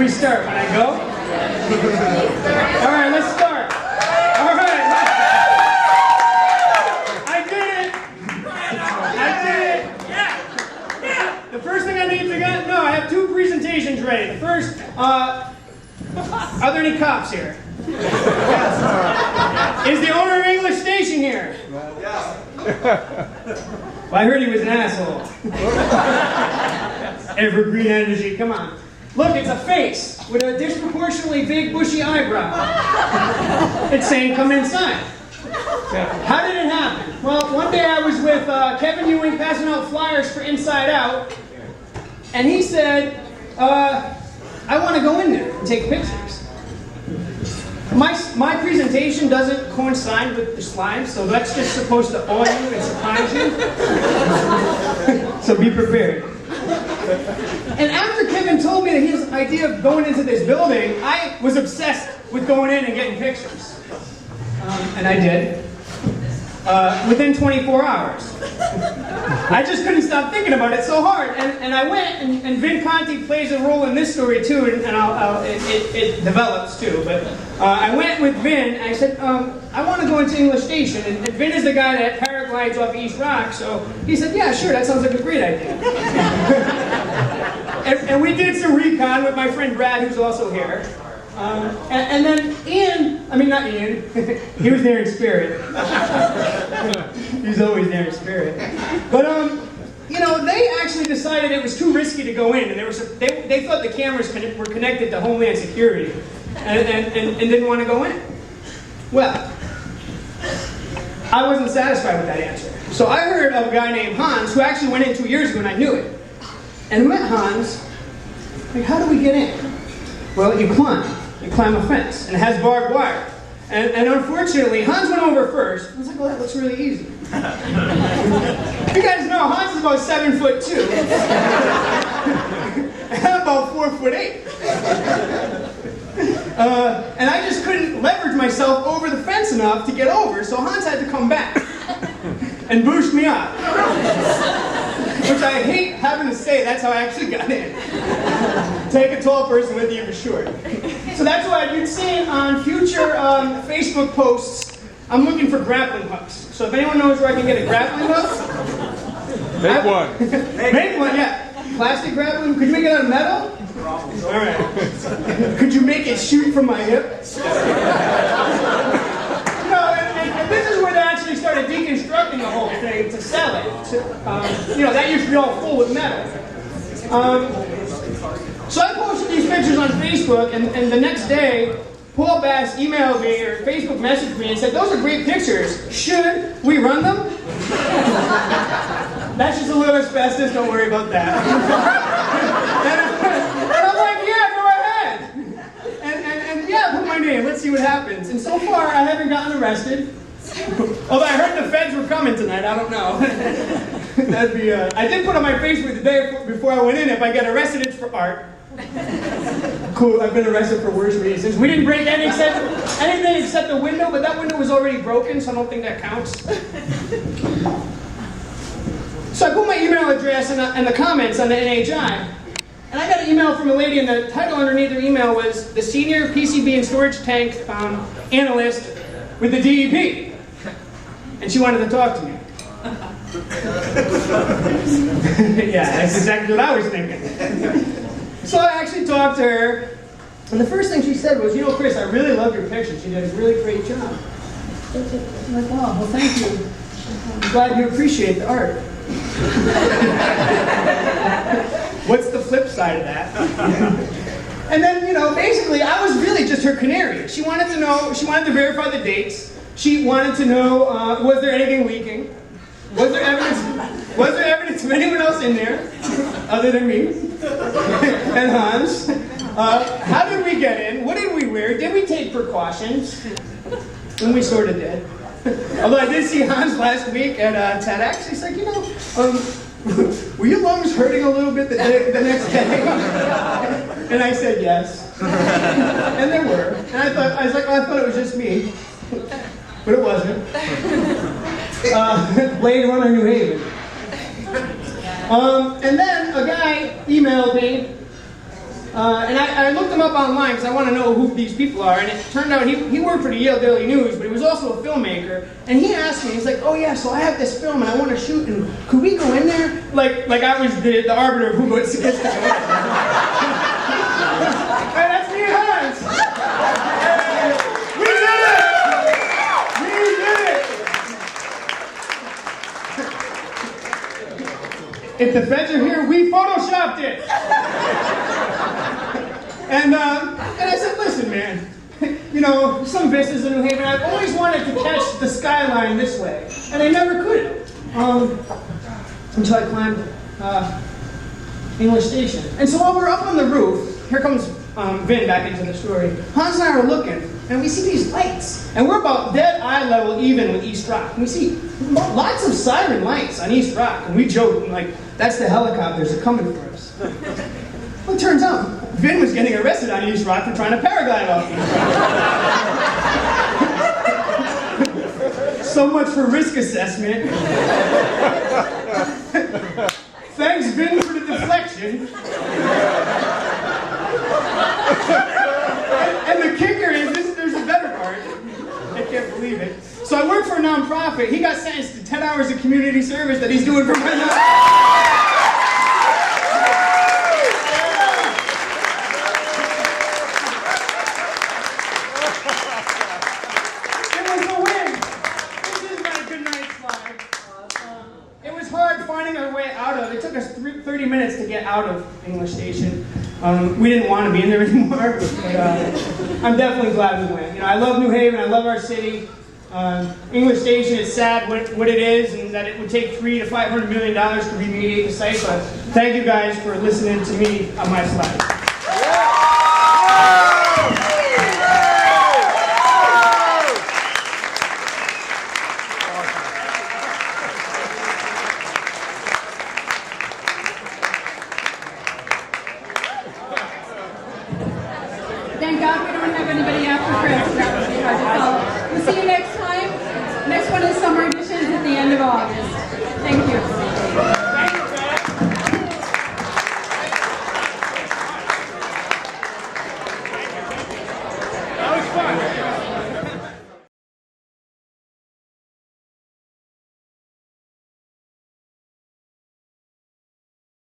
we start? When I go? All right, let's start. All right. I did it. The first thing I need to get, no, I have 2 presentations ready. The first, are there any cops here? Is the owner of English Station here? Yes. Well, I heard he was an asshole. Evergreen energy, come on. Look, it's a face with a disproportionately big, bushy eyebrow. It's saying, come inside. How did it happen? Well, one day I was with Kevin Ewing passing out flyers for Inside Out, and he said, I want to go in there and take pictures. My presentation doesn't coincide with the slides, so that's just supposed to awe you and surprise you. So be prepared. And after Kevin told me that his idea of going into this building, I was obsessed with going in and getting pictures. And I did. Within 24 hours. I just couldn't stop thinking about it so hard. And I went, and Vin Conti plays a role in this story too, and it develops too. But I went with Vin, and I said, I want to go into English Station. And Vin is the guy that paraglides off East Rock, so he said, yeah, sure, that sounds like a great idea. and we did some recon with my friend Brad, who's also here. And then not Ian, he was there in spirit. He's always there in spirit. But, they actually decided it was too risky to go in, and they thought the cameras were connected to Homeland Security, and didn't want to go in. Well, I wasn't satisfied with that answer. So I heard of a guy named Hans, who actually went in 2 years ago, and I knew it. And we met Hans, like, how do we get in? Well, you climb a fence, and it has barbed wire. And unfortunately, Hans went over first. I was like, well, that looks really easy. You guys know, Hans is about 7'2", and I'm about 4'8". And I just couldn't leverage myself over the fence enough to get over, so Hans had to come back and boost me up. Which I hate having to say, that's how I actually got in. Take a tall person with you if you're short. So that's why you'd see on future Facebook posts, I'm looking for grappling hooks. So if anyone knows where I can get a grappling hook, make one. Make one, yeah. Plastic grappling, could you make it out of metal? All right. Could you make it shoot from my hip? And this is where they actually started deconstructing the whole thing to sell it. That used to be all full with metal. So I posted these pictures on Facebook, and the next day, Paul Bass emailed me or Facebook messaged me and said, those are great pictures. Should we run them? That's just a little asbestos, don't worry about that. and I'm like, yeah, go ahead. And yeah, put my name, let's see what happens. And so far, I haven't gotten arrested. Although I heard the feds were coming tonight, I don't know. That'd be, I did put on my Facebook the day before I went in, if I get arrested, it's for art. Cool, I've been arrested for worse reasons. We didn't break anything except the window, but that window was already broken, so I don't think that counts. So I put my email address in the comments on the NHI, and I got an email from a lady, and the title underneath her email was the Senior PCB and Storage Tank Analyst with the DEP. And she wanted to talk to me. Yeah, that's exactly what I was thinking. So I actually talked to her, and the first thing she said was, Chris, I really love your pictures. You did a really great job. I'm like, oh, well, thank you. I'm glad you appreciate the art. What's the flip side of that? And then, basically, I was really just her canary. She wanted to verify the dates. She wanted to know, was there anything leaking? Was there evidence of anyone else in there, other than me and Hans? How did we get in? What did we wear? Did we take precautions? And we sort of did. Although I did see Hans last week at TEDx. He's like, were your lungs hurting a little bit the next day? And I said yes. And they were. And I thought it was just me. But it wasn't. Blade Runner, New Haven. And then a guy emailed me And I looked him up online because I want to know who these people are. And it turned out he worked for the Yale Daily News, but he was also a filmmaker. And he asked me, he's like, oh yeah, so I have this film and I want to shoot, and could we go in there? Like I was the arbiter of who gets to go in. Hey, that's me and Hans. We did it! We did it! If the feds are here, we photoshopped it! And I said, listen, man, you know, some vistas in New Haven, I've always wanted to catch the skyline this way, and I never could, until I climbed English Station. And so while we're up on the roof, here comes Vin back into the story. Hans and I are looking, and we see these lights, and we're about dead eye level even with East Rock. And we see lots of siren lights on East Rock, and we joke, like, that's the helicopters that are coming for us. Well, it turns out Vin was getting arrested on East Rock for trying to paraglide off East Rock. So much for risk assessment. Thanks, Vin, for the deflection. And the kicker is, there's a better part. I can't believe it. So I work for a nonprofit. He got sentenced to 10 hours of community service that he's doing for my nonprofit. It took us 30 minutes to get out of English Station. We didn't want to be in there anymore, but I'm definitely glad we went. You know, I love New Haven, I love our city. English Station is sad what it is, and that it would take $300 to $500 million to remediate the site, but thank you guys for listening to me on my slides. Thank God we don't have anybody after Chris. That would be hard to follow. We'll see you next time. Next one is Summer Edition at the end of August. Thank you.